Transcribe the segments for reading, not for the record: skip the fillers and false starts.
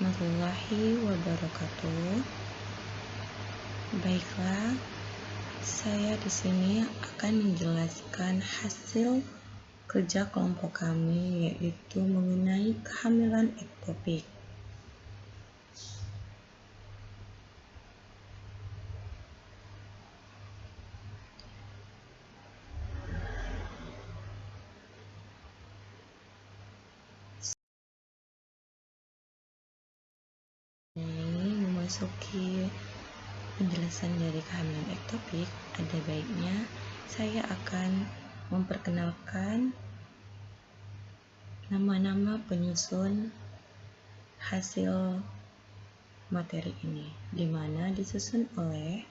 warahmatullahi wabarakatuh. Baiklah, saya di sini akan menjelaskan hasil kerja kelompok kami, yaitu mengenai kehamilan ektopik. Memasuki penjelasan dari kehamilan ektopik, ada baiknya saya akan memperkenalkan nama-nama penyusun hasil materi ini, di mana disusun oleh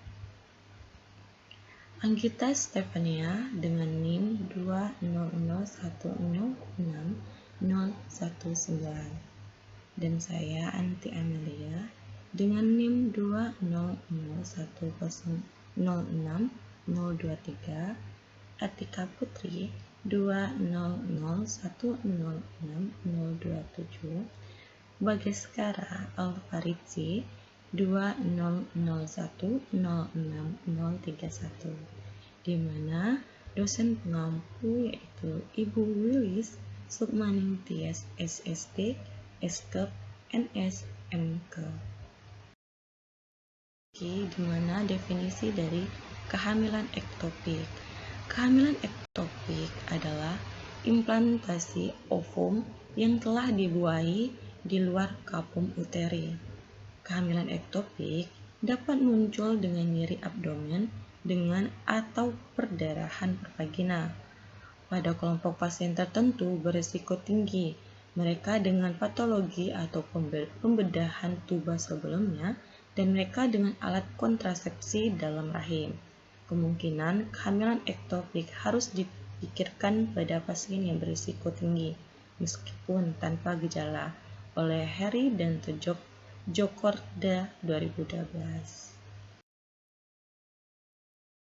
Anggita Stefania dengan NIM 200106019 dan saya Anti Amelia dengan NIM 20010060023, Atika Putri 200106027, Bagaskara Alfarici 200106031, di mana dosen pengampu yaitu Ibu Wilis Sukmaning Tias SST Eskep NS MK. Di mana definisi dari kehamilan ektopik. Kehamilan ektopik adalah implantasi ovum yang telah dibuahi di luar kapum uteri. Kehamilan ektopik dapat muncul dengan nyeri abdomen dengan atau perdarahan pervagina. Pada kelompok pasien tertentu berisiko tinggi, mereka dengan patologi atau pembedahan tuba sebelumnya, dan mereka dengan alat kontrasepsi dalam rahim. Kemungkinan kehamilan ektopik harus dipikirkan pada pasien yang berisiko tinggi, meskipun tanpa gejala, oleh Harry dan Jokorda 2012.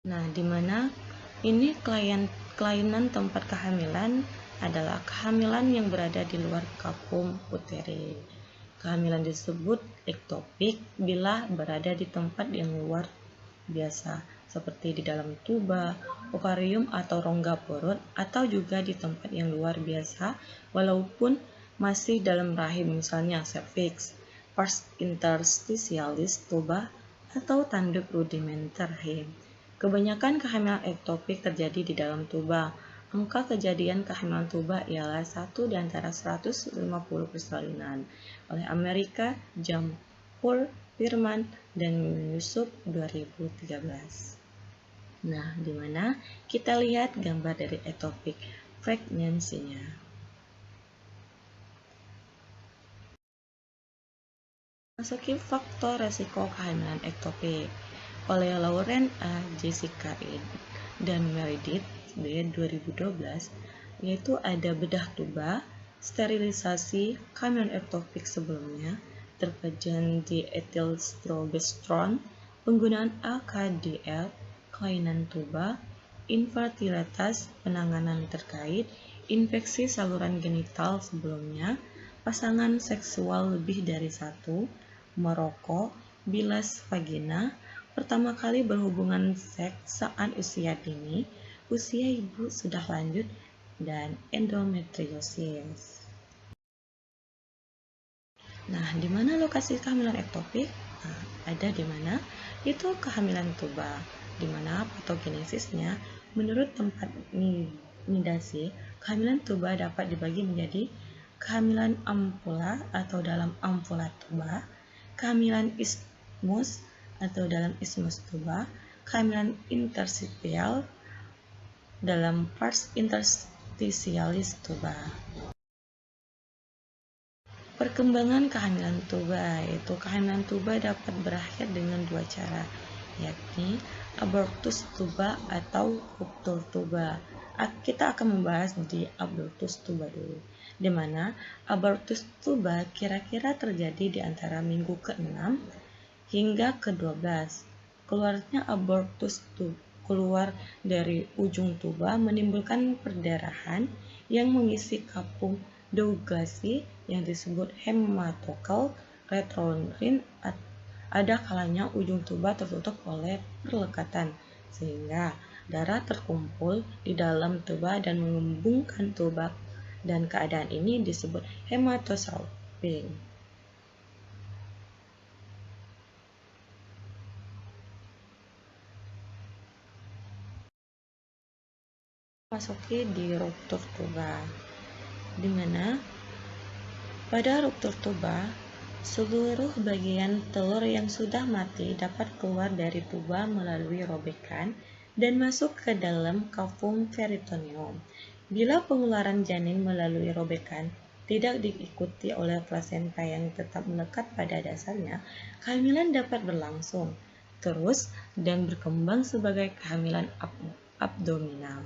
Nah, di mana ini kelainan tempat kehamilan adalah kehamilan yang berada di luar kapum uteri. Kehamilan disebut ektopik bila berada di tempat yang luar biasa, seperti di dalam tuba, ovarium atau rongga perut, atau juga di tempat yang luar biasa walaupun masih dalam rahim, misalnya cervix, pars interstitialis tuba, atau tanduk rudimenter rahim. Kebanyakan kehamilan ektopik terjadi di dalam tuba. Angka kejadian kehamilan tuba ialah 1 di antara 150 persalinan oleh Amerika, Jamhur, Firman, dan Yusuf 2013. Nah, di mana kita lihat gambar dari ectopic pregnancy-nya. Masuki faktor resiko kehamilan ektopik oleh Lauren A. Jessica E. dan Meredith B. 2012, yaitu ada bedah tuba, sterilisasi, kehamilan ektopik sebelumnya, terpajan di etilstrogesteron, penggunaan AKDL, kelainan tuba, infertilitas, penanganan terkait, infeksi saluran genital sebelumnya, pasangan seksual lebih dari satu, merokok, bilas vagina, pertama kali berhubungan seks saat usia dini, usia ibu sudah lanjut, dan endometriosis. Nah, di mana lokasi kehamilan ektopik? Nah, ada di mana? Itu kehamilan tuba, di mana patogenesisnya menurut tempat nidasi, kehamilan tuba dapat dibagi menjadi kehamilan ampula atau dalam ampula tuba, kehamilan isthmus atau dalam isthmus tuba, kehamilan interstitial dalam pars interstitialis tuba. Perkembangan kehamilan tuba, yaitu kehamilan tuba dapat berakhir dengan dua cara, yakni abortus tuba atau ruptur tuba. Kita akan membahas di abortus tuba dulu, di mana abortus tuba kira-kira terjadi di antara minggu ke-6 hingga ke-12. Keluarnya abortus keluar dari ujung tuba menimbulkan perdarahan yang mengisi kapung Douglas yang disebut hematokel, retrorin, ada kalanya ujung tuba tertutup oleh perlekatan, sehingga darah terkumpul di dalam tuba dan mengembungkan tuba, dan keadaan ini disebut hematosalping. Masuki di ruptur tuba, di mana pada ruptur tuba seluruh bagian telur yang sudah mati dapat keluar dari tuba melalui robekan dan masuk ke dalam kafum peritoneum. Bila pengeluaran janin melalui robekan tidak diikuti oleh plasenta yang tetap melekat pada dasarnya, kehamilan dapat berlangsung terus dan berkembang sebagai kehamilan abdominal.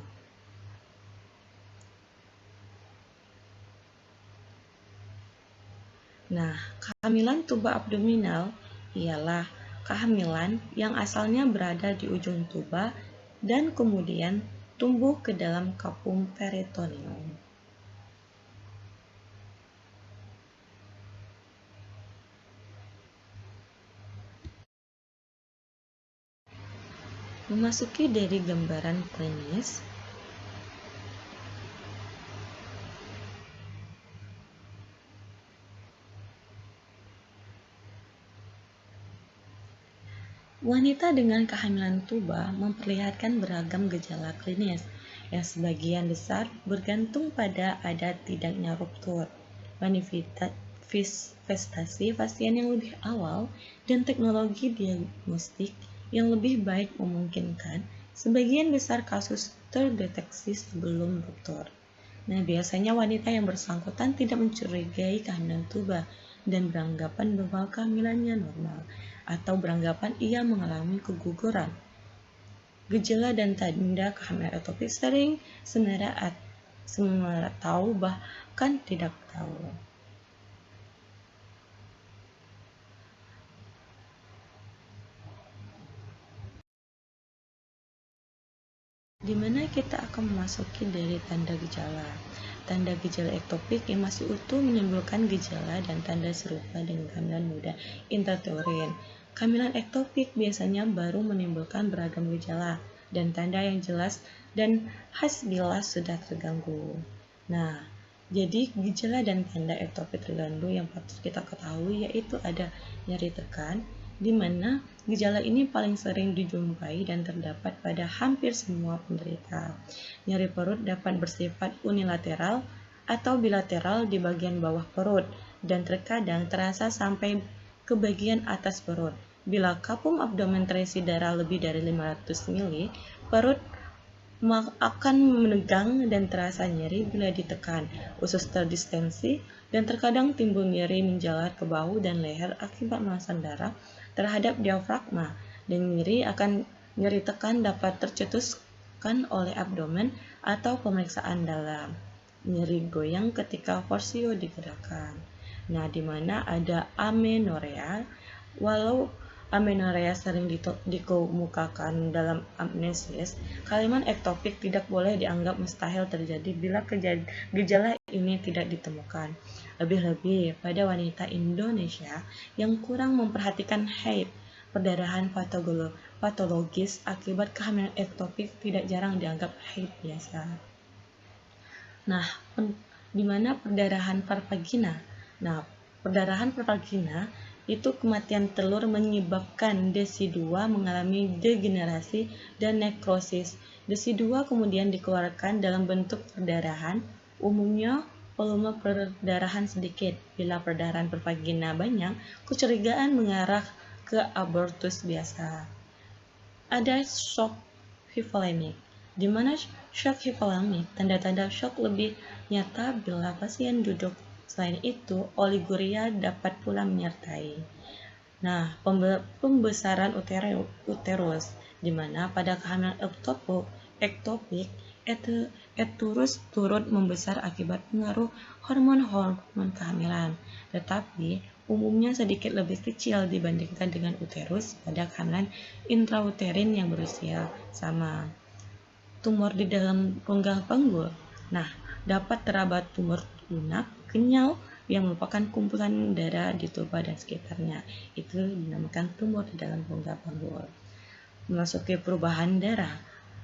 Nah, kehamilan tuba abdominal ialah kehamilan yang asalnya berada di ujung tuba dan kemudian tumbuh ke dalam kafum peritoneum. Memasuki dari gambaran klinis, wanita dengan kehamilan tuba memperlihatkan beragam gejala klinis yang sebagian besar bergantung pada ada tidaknya ruptur, manifestasi pasien yang lebih awal, dan teknologi diagnostik yang lebih baik memungkinkan sebagian besar kasus terdeteksi sebelum ruptur. Nah, biasanya wanita yang bersangkutan tidak mencurigai kehamilan tuba dan beranggapan bahwa kehamilannya normal, atau beranggapan ia mengalami keguguran. Gejala dan tanda kehamilan ektopik sering sementara tahu bahkan tidak tahu. Di mana kita akan memasuki dari tanda gejala. Tanda gejala ektopik yang masih utuh menimbulkan gejala dan tanda serupa dengan kehamilan muda intrauterin. Kehamilan ektopik biasanya baru menimbulkan beragam gejala dan tanda yang jelas dan khas bila sudah terganggu. Nah, jadi gejala dan tanda ektopik terganggu yang patut kita ketahui yaitu ada nyeri tekan, di mana gejala ini paling sering dijumpai dan terdapat pada hampir semua penderita. Nyeri perut dapat bersifat unilateral atau bilateral di bagian bawah perut dan terkadang terasa sampai ke bagian atas perut. Bila kafum abdomen terisi darah lebih dari 500 ml, perut akan menegang dan terasa nyeri bila ditekan, usus terdistensi, dan terkadang timbul nyeri menjalar ke bahu dan leher akibat memasang darah terhadap diafragma, dan nyeri tekan dapat tercetuskan oleh abdomen atau pemeriksaan dalam. Nyeri goyang ketika forsio digerakkan. Nah, di mana ada amenorea, walau amenorea sering dikemukakan dalam amnesis, kehamilan ektopik tidak boleh dianggap mustahil terjadi bila gejala ini tidak ditemukan. Lebih-lebih pada wanita Indonesia yang kurang memperhatikan haid, perdarahan patologis akibat kehamilan ektopik tidak jarang dianggap haid biasa. Nah, di mana perdarahan parvagina? Nah, perdarahan parvagina itu kematian telur menyebabkan desidua mengalami degenerasi dan nekrosis. Desidua kemudian dikeluarkan dalam bentuk perdarahan, umumnya volume perdarahan sedikit. Bila perdarahan parvagina banyak, kecurigaan mengarah ke abortus biasa. Ada shock hipolemik, di mana shock hipolemik tanda-tanda shock lebih nyata bila pasien duduk. Selain itu, oliguria dapat pula menyertai. Nah, pembesaran uterus, di mana pada kehamilan ektopik, uterus turut membesar akibat pengaruh hormon-hormon kehamilan, tetapi umumnya sedikit lebih kecil dibandingkan dengan uterus pada kehamilan intrauterin yang berusia sama. Tumor di dalam rongga panggul. Nah, dapat teraba tumor lunak, kenyal, yang merupakan kumpulan darah di tuba dan sekitarnya. Itu dinamakan tumor di dalam rongga panggul. Memasuki perubahan darah.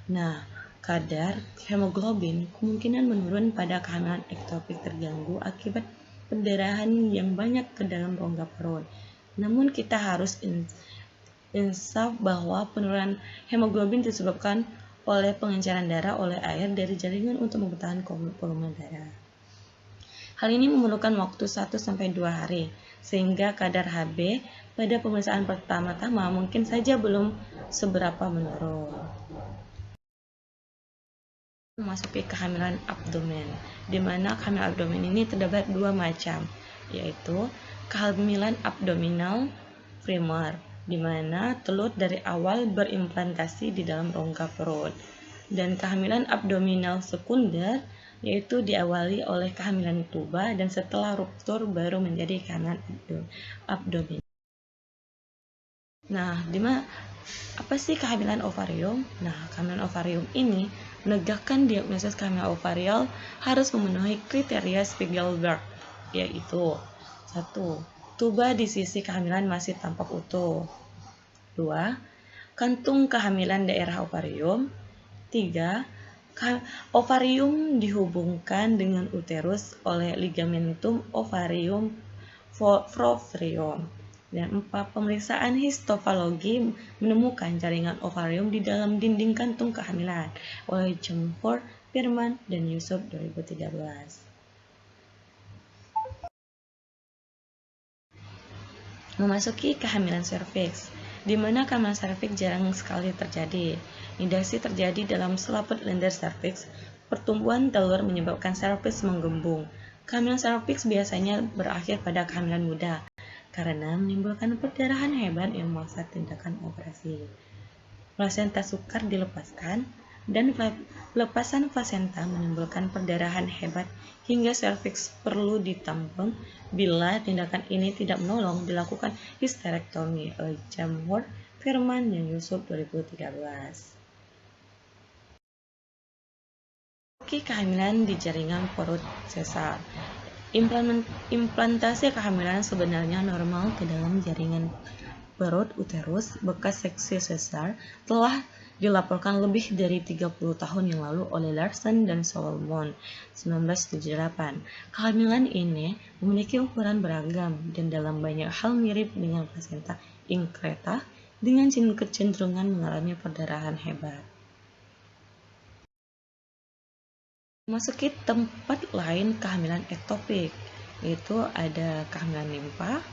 Nah, kadar hemoglobin kemungkinan menurun pada kehamilan ektopik terganggu akibat pendarahan yang banyak ke dalam rongga perut. Namun kita harus insaf bahwa penurunan hemoglobin disebabkan oleh pengenceran darah oleh air dari jaringan untuk mempertahankan volume darah. Hal ini memerlukan waktu 1-2 hari, sehingga kadar Hb pada pemeriksaan pertama-tama mungkin saja belum seberapa menurun. Memasuki kehamilan abdomen, di mana kehamilan abdomen ini terdapat dua macam, yaitu kehamilan abdominal primer, di mana telur dari awal berimplantasi di dalam rongga perut, dan kehamilan abdominal sekunder, yaitu diawali oleh kehamilan tuba dan setelah ruptur baru menjadi kehamilan abdomen. Nah, apa sih kehamilan ovarium? Nah, kehamilan ovarium ini menegakkan diagnosis kehamilan ovarial harus memenuhi kriteria Spiegelberg, yaitu 1. Tuba di sisi kehamilan masih tampak utuh. 2. Kantung kehamilan daerah ovarium. 3. Ovarium dihubungkan dengan uterus oleh ligamentum ovarium fovarium. Dan 4. Pemeriksaan histopatologi menemukan jaringan ovarium di dalam dinding kantung kehamilan oleh Jumford, Firman, dan Yusuf 2013. Memasuki kehamilan serviks, di mana kehamilan serviks jarang sekali terjadi. Nidasi terjadi dalam selaput lendir serviks. Pertumbuhan telur menyebabkan serviks menggembung. Kehamilan serviks biasanya berakhir pada kehamilan muda karena menimbulkan perdarahan hebat yang memaksa tindakan operasi. Plasenta sukar dilepaskan, dan pelepasan plasenta menimbulkan perdarahan hebat hingga serviks perlu ditampung. Bila tindakan ini tidak menolong, dilakukan histerektomi oleh Jamworth, Firman, dan Yusuf 2013. Kehamilan di jaringan perut sesar. Implantasi kehamilan sebenarnya normal ke dalam jaringan perut uterus bekas seksi sesar telah dilaporkan lebih dari 30 tahun yang lalu oleh Larson dan Solomon 1978. Kehamilan ini memiliki ukuran beragam dan dalam banyak hal mirip dengan plasenta increta dengan kecenderungan mengalami perdarahan hebat. Memasuki tempat lain kehamilan ektopik, yaitu ada kehamilan limpa,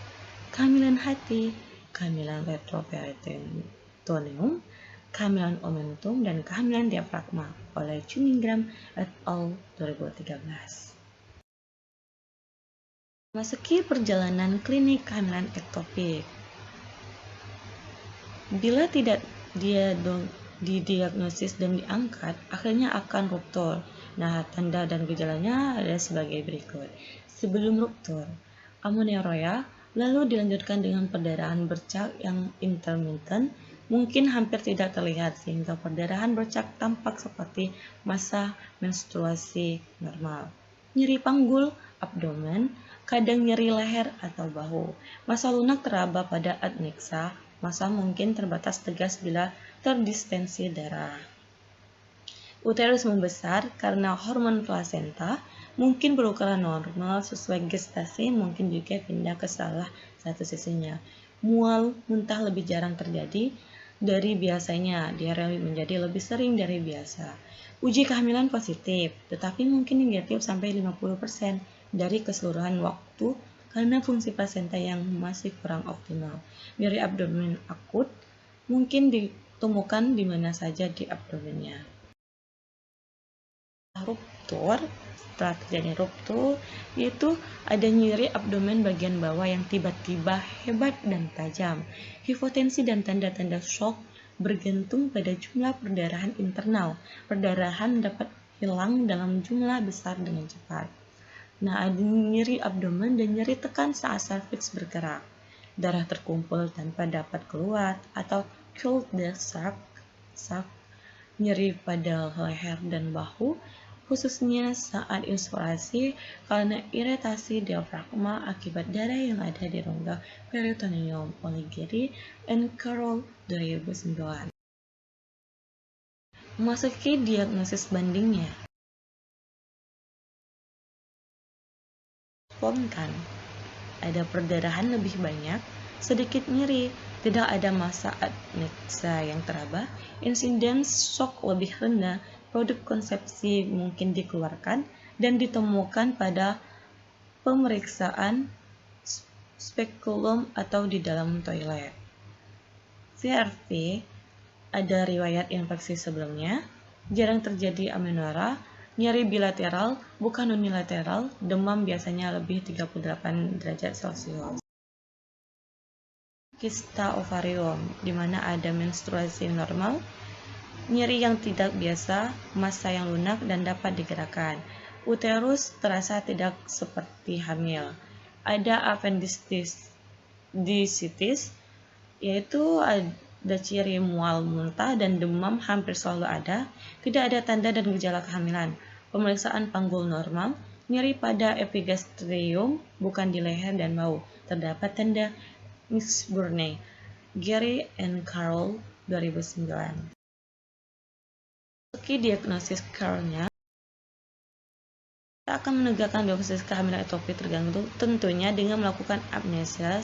kehamilan hati, kehamilan retroperitoneum, kehamilan omentum, dan kehamilan diafragma oleh Cunningham et al. 2013. Memasuki perjalanan klinik kehamilan ektopik. Bila tidak didiagnosis dan diangkat, akhirnya akan ruptur. Nah, tanda dan gejalanya ada sebagai berikut. Sebelum ruptur, amenorrhea, lalu dilanjutkan dengan perdarahan bercak yang intermittent, mungkin hampir tidak terlihat sehingga perdarahan bercak tampak seperti masa menstruasi normal. Nyeri panggul, abdomen, kadang nyeri leher atau bahu. Masa lunak teraba pada adnexa, masa mungkin terbatas tegas bila terdistensi darah. Uterus membesar karena hormon plasenta, mungkin berukuran normal sesuai gestasi, mungkin juga pindah ke salah satu sisinya. Mual, muntah lebih jarang terjadi dari biasanya, diare menjadi lebih sering dari biasa. Uji kehamilan positif, tetapi mungkin negatif sampai 50% dari keseluruhan waktu karena fungsi plasenta yang masih kurang optimal. Nyeri abdomen akut mungkin ditemukan di mana saja di abdomennya. Ruptur, setelah terjadi ruptur, yaitu ada nyeri abdomen bagian bawah yang tiba-tiba hebat dan tajam. Hipotensi dan tanda-tanda shock bergantung pada jumlah perdarahan internal. Perdarahan dapat hilang dalam jumlah besar dengan cepat. Nah, ada nyeri abdomen dan nyeri tekan saat serviks bergerak. Darah terkumpul tanpa dapat keluar atau cold sac, nyeri pada leher dan bahu, khususnya saat inspirasi karena iritasi diafragma akibat darah yang ada di rongga peritoneum oleh Gary and Carroll 2009. Memasuki diagnosis bandingnya. Spontan. Ada perdarahan lebih banyak, sedikit nyeri, tidak ada masa aneksa yang teraba, insiden shock lebih rendah, produk konsepsi mungkin dikeluarkan dan ditemukan pada pemeriksaan spekulum atau di dalam toilet. VRV ada riwayat infeksi sebelumnya, jarang terjadi amenorrhea, nyeri bilateral, bukan unilateral, demam biasanya lebih 38 derajat Celcius. Kista ovarium, di mana ada menstruasi normal, nyeri yang tidak biasa, massa yang lunak dan dapat digerakkan. Uterus terasa tidak seperti hamil. Ada appendicitis, yaitu ada ciri mual, muntah, dan demam hampir selalu ada. Tidak ada tanda dan gejala kehamilan. Pemeriksaan panggul normal, nyeri pada epigastrium, bukan di leher dan bau. Terdapat tanda Mixburne. Gary and Carroll 2009. Meski diagnosis Carroll-nya, kita akan menegakkan diagnosis kehamilan ektopik terganggu tentunya dengan melakukan amnesia,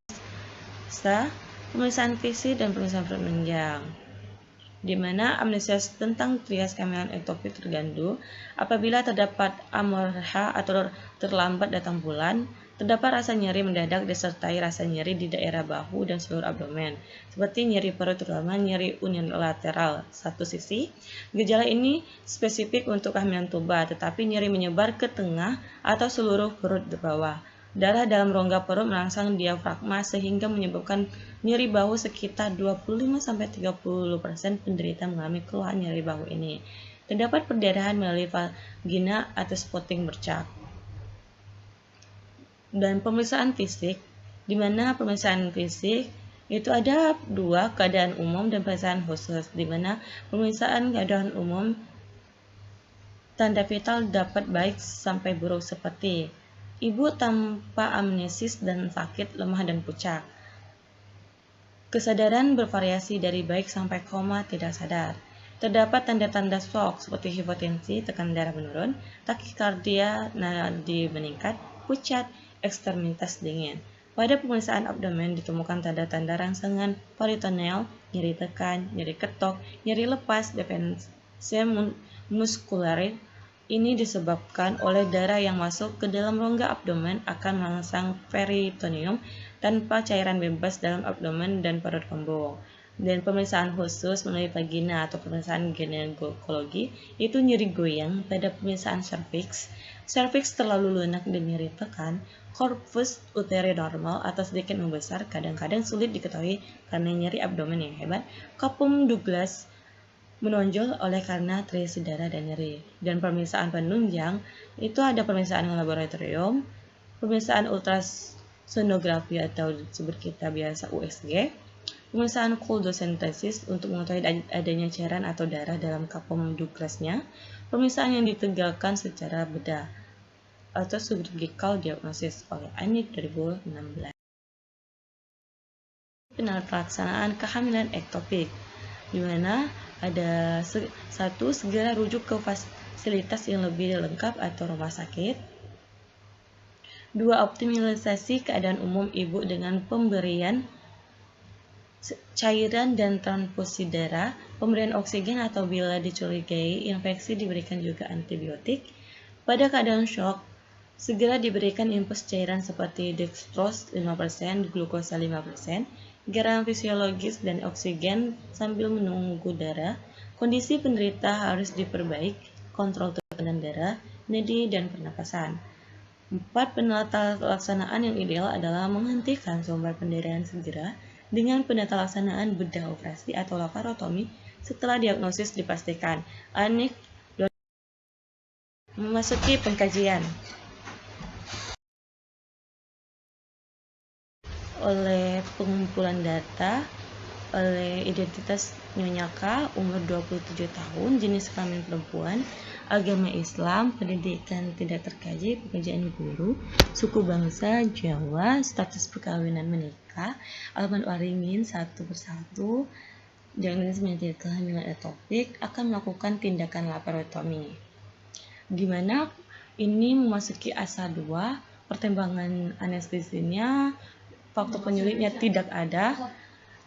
pemeriksaan fisik dan pemeriksaan penunjang, di mana amnesia tentang trias kehamilan ektopik terganggu apabila terdapat amenorrhea atau terlambat datang bulan, terdapat rasa nyeri mendadak disertai rasa nyeri di daerah bahu dan seluruh abdomen, seperti nyeri perut terutama nyeri unilateral satu sisi. Gejala ini spesifik untuk kehamilan tuba, tetapi nyeri menyebar ke tengah atau seluruh perut di bawah. Darah dalam rongga perut merangsang diafragma sehingga menyebabkan nyeri bahu. Sekitar 25-30% penderita mengalami keluhan nyeri bahu ini. Terdapat perdarahan melalui vagina atau spotting bercak. Dan pemeriksaan fisik, di mana pemeriksaan fisik itu ada dua, keadaan umum dan pemeriksaan khusus, di mana pemeriksaan keadaan umum tanda vital dapat baik sampai buruk seperti ibu tanpa amnesis dan sakit, lemah dan pucat. Kesadaran bervariasi dari baik sampai koma tidak sadar. Terdapat tanda-tanda shock seperti hipotensi, tekanan darah menurun, takikardia, nadi meningkat, pucat, ekstremitas dingin. Pada pemeriksaan abdomen ditemukan tanda-tanda rangsangan peritoneal, nyeri tekan, nyeri ketok, nyeri lepas, dependensia muskularis. Ini disebabkan oleh darah yang masuk ke dalam rongga abdomen akan merangsang peritoneum tanpa cairan bebas dalam abdomen dan perut kembung. Dan pemeriksaan khusus melalui vagina atau pemeriksaan ginekologi itu nyeri goyang pada pemeriksaan serviks terlalu lunak dan nyeri tekan, corpus uteri normal atau sedikit membesar, kadang-kadang sulit diketahui karena nyeri abdomen yang hebat, Kapum Douglas menonjol oleh karena terisi darah dan nyeri. Dan pemeriksaan penunjang itu ada pemeriksaan laboratorium, pemeriksaan ultrasonografi atau disebut kita biasa USG, pemeriksaan koldosentesis untuk mengetahui adanya cairan atau darah dalam Kapum Douglasnya, pemeriksaan yang ditegakkan secara bedah atau surgical diagnosis oleh Anik 2016. Pelaksanaan kehamilan ektopik, di mana ada satu, segera rujuk ke fasilitas yang lebih lengkap atau rumah sakit. 2. Optimalisasi keadaan umum ibu dengan pemberian cairan dan transfusi darah, pemberian oksigen atau bila dicurigai infeksi diberikan juga antibiotik. Pada keadaan shock, segera diberikan infus cairan seperti dextrose 5%, glukosa 5%, garam fisiologis dan oksigen sambil menunggu darah. Kondisi penderita harus diperbaiki, kontrol tekanan darah, nadi dan pernapasan. 4. Penata-laksanaan yang ideal adalah menghentikan sumber pendarahan segera dengan penata-laksanaan bedah operasi atau laparotomi setelah diagnosis dipastikan. Anik memasuki pengkajian oleh pengumpulan data oleh identitas Nyonya K, umur 27 tahun, jenis kelamin perempuan, agama Islam, pendidikan tidak terkaji, pekerjaan guru, suku bangsa Jawa, status perkawinan menikah, alamat waringin satu persatu, diagnosis penyakit kehamilan ektopik, akan melakukan tindakan laparotomi. Di mana ini memasuki asa 2, pertimbangan anestesinya, faktor penyulitnya tidak ada.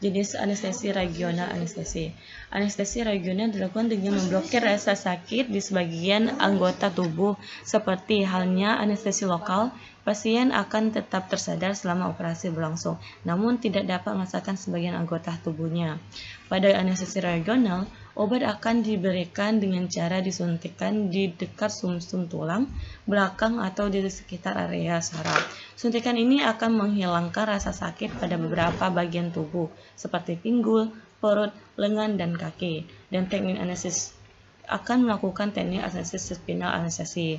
Jenis anestesi regional anestesi. Anestesi regional dilakukan dengan memblokir rasa sakit di sebagian anggota tubuh. Seperti halnya anestesi lokal, pasien akan tetap tersadar selama operasi berlangsung, namun tidak dapat merasakan sebagian anggota tubuhnya. Pada anestesi regional, obat akan diberikan dengan cara disuntikkan di dekat sumsum tulang belakang atau di sekitar area saraf. Suntikan ini akan menghilangkan rasa sakit pada beberapa bagian tubuh, seperti pinggul, perut, lengan, dan kaki. Dan teknik anestesis akan melakukan teknik anestesis spinal anestesi.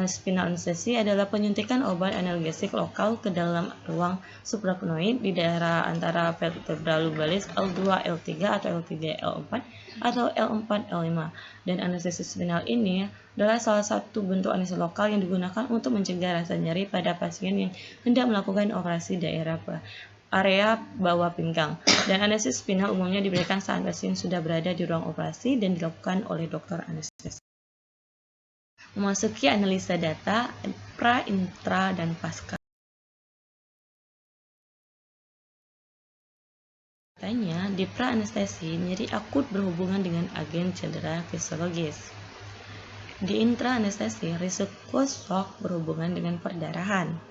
Spinal anestesi adalah penyuntikan obat analgesik lokal ke dalam ruang suprapnoid di daerah antara vertebra lubalis L2, L3 atau L3, L4 atau L4, L5. Dan anestesis spinal ini adalah salah satu bentuk anestesi lokal yang digunakan untuk mencegah rasa nyeri pada pasien yang hendak melakukan operasi daerah area bawah pinggang. Dan anestesis spinal umumnya diberikan saat pasien sudah berada di ruang operasi dan dilakukan oleh dokter anestesi. Memasuki analisa data pra, intra, dan pasca. Katanya, di pra anestesi, nyeri akut berhubungan dengan agen cedera fisiologis. Di intra anestesi, risiko shock berhubungan dengan perdarahan.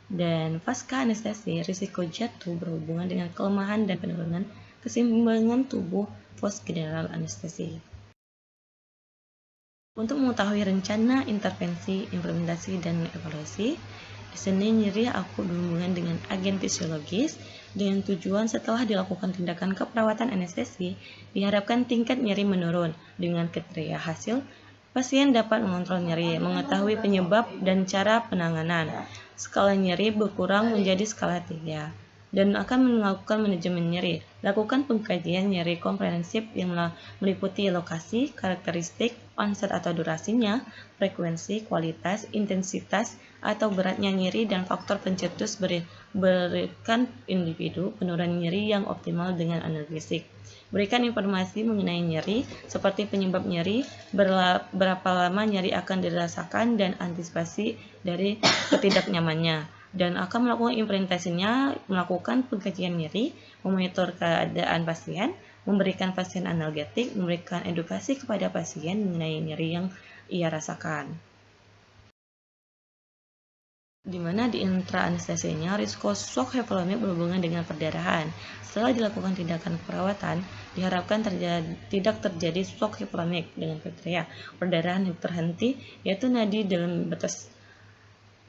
Dan pasca anestesi, risiko jatuh berhubungan dengan kelemahan dan penurunan keseimbangan tubuh post general anestesi. Untuk mengetahui rencana intervensi, implementasi, dan evaluasi, di sini nyeri akut berhubungan dengan agen fisiologis dengan tujuan setelah dilakukan tindakan keperawatan anestesi, diharapkan tingkat nyeri menurun. Dengan kriteria hasil, pasien dapat mengontrol nyeri, mengetahui penyebab dan cara penanganan. Skala nyeri berkurang menjadi skala 3 dan akan melakukan manajemen nyeri. Lakukan pengkajian nyeri komprehensif yang meliputi lokasi, karakteristik, onset atau durasinya, frekuensi, kualitas, intensitas, atau beratnya nyeri, dan faktor pencetus berikan individu penurunan nyeri yang optimal dengan analgesik. Berikan informasi mengenai nyeri, seperti penyebab nyeri, berapa lama nyeri akan dirasakan, dan antisipasi dari ketidaknyamannya. Dan akan melakukan implementasinya, melakukan pengkajian nyeri, memonitor keadaan pasien, memberikan pasien analgetik, memberikan edukasi kepada pasien mengenai nyeri yang ia rasakan. Di mana di intra anestesinya, risiko shock hypovolemik berhubungan dengan perdarahan. Setelah dilakukan tindakan perawatan, diharapkan tidak terjadi shock hypovolemik dengan kriteria perdarahan yang terhenti, yaitu nadi dalam batas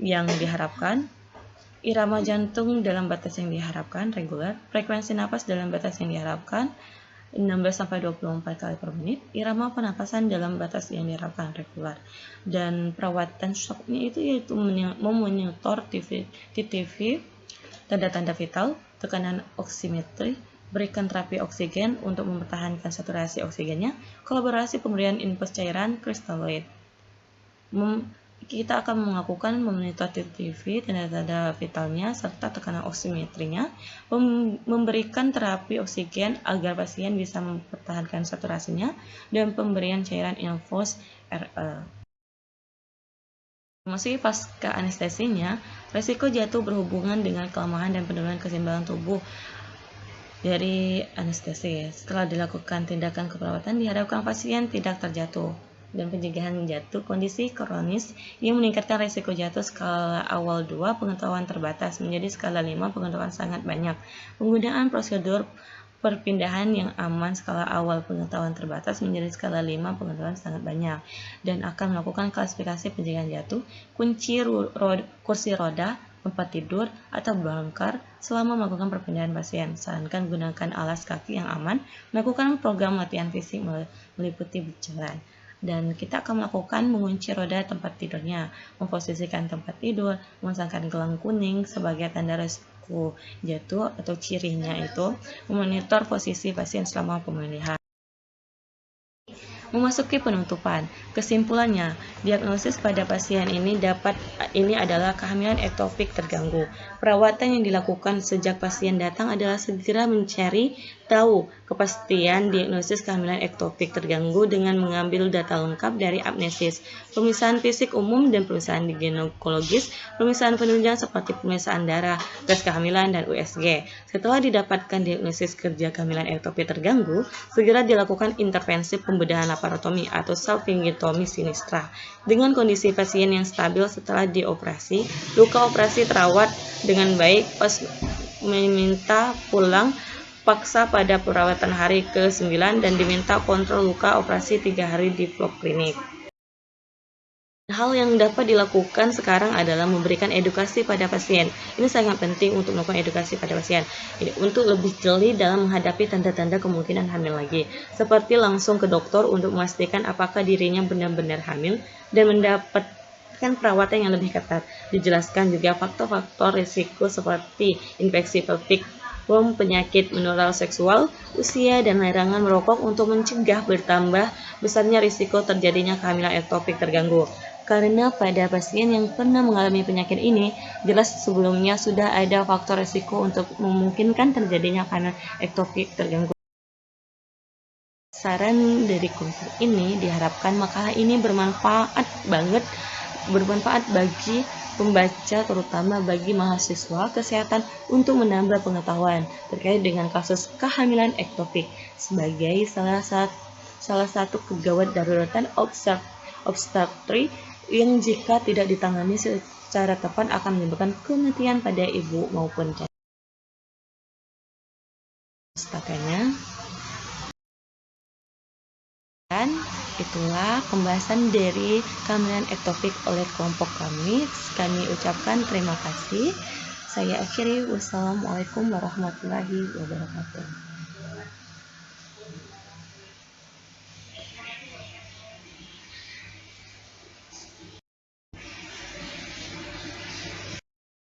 yang diharapkan, irama jantung dalam batas yang diharapkan reguler, frekuensi napas dalam batas yang diharapkan 16-24 kali per menit, irama pernapasan dalam batas yang diharapkan reguler. Dan perawatan shocknya itu yaitu memonitor TTV, tanda-tanda vital, tekanan oximetri, berikan terapi oksigen untuk mempertahankan saturasi oksigennya, kolaborasi pemberian infus cairan kristaloid. Kita akan melakukan memonitor TTV, tanda-tanda vitalnya, serta tekanan oksimetrinya, memberikan terapi oksigen agar pasien bisa mempertahankan saturasinya, dan pemberian cairan infus RL. Masih pasca anestesinya, risiko jatuh berhubungan dengan kelemahan dan penurunan keseimbangan tubuh dari anestesi. Setelah dilakukan tindakan keperawatan, diharapkan pasien tidak terjatuh. Dan pencegahan jatuh, kondisi kronis yang meningkatkan risiko jatuh skala awal 2 pengetahuan terbatas menjadi skala 5 pengetahuan sangat banyak. Penggunaan prosedur perpindahan yang aman skala awal pengetahuan terbatas menjadi skala 5 pengetahuan sangat banyak, dan akan melakukan klasifikasi pencegahan jatuh, kursi roda, tempat tidur, atau bangkar selama melakukan perpindahan pasien. Sarankan gunakan alas kaki yang aman, melakukan program latihan fisik meliputi berjalan. Dan kita akan melakukan mengunci roda tempat tidurnya, memposisikan tempat tidur, memasangkan gelang kuning sebagai tanda risiko jatuh atau cirinya itu, memonitor posisi pasien selama pemulihan. Memasuki penutupan, kesimpulannya, diagnosis pada pasien ini adalah kehamilan ektopik terganggu. Perawatan yang dilakukan sejak pasien datang adalah segera mencari tahu kepastian diagnosis kehamilan ektopik terganggu dengan mengambil data lengkap dari apnesis, pemeriksaan fisik umum dan pemeriksaan ginekologis, pemeriksaan penunjang seperti pemeriksaan darah, tes kehamilan, dan USG. Setelah didapatkan diagnosis kerja kehamilan ektopik terganggu, segera dilakukan intervensi pembedahan laparotomi atau salpingotomi sinistra. Dengan kondisi pasien yang stabil setelah dioperasi, luka operasi terawat dengan baik, meminta pulang paksa pada perawatan hari ke-9 dan diminta kontrol luka operasi 3 hari di vlog klinik. Hal yang dapat dilakukan sekarang adalah memberikan edukasi pada pasien. Ini sangat penting untuk melakukan edukasi pada pasien untuk lebih jeli dalam menghadapi tanda-tanda kemungkinan hamil lagi. Seperti langsung ke dokter untuk memastikan apakah dirinya benar-benar hamil dan mendapatkan perawatan yang lebih ketat. Dijelaskan juga faktor-faktor risiko seperti infeksi pelvik, penyakit menular seksual, usia, dan larangan merokok untuk mencegah bertambah besarnya risiko terjadinya kehamilan ektopik terganggu. Karena pada pasien yang pernah mengalami penyakit ini, jelas sebelumnya sudah ada faktor risiko untuk memungkinkan terjadinya kehamilan ektopik terganggu. Saran dari konten ini diharapkan makalah ini bermanfaat bagi pembaca, terutama bagi mahasiswa kesehatan untuk menambah pengetahuan terkait dengan kasus kehamilan ektopik sebagai salah satu kegawat daruratan obstetri yang jika tidak ditangani secara tepat akan menyebabkan kematian pada ibu maupun janin. Pustakannya. Dan itulah pembahasan dari kehamilan ektopik oleh kelompok kami. Kami ucapkan terima kasih. Saya akhiri. Wassalamualaikum warahmatullahi wabarakatuh.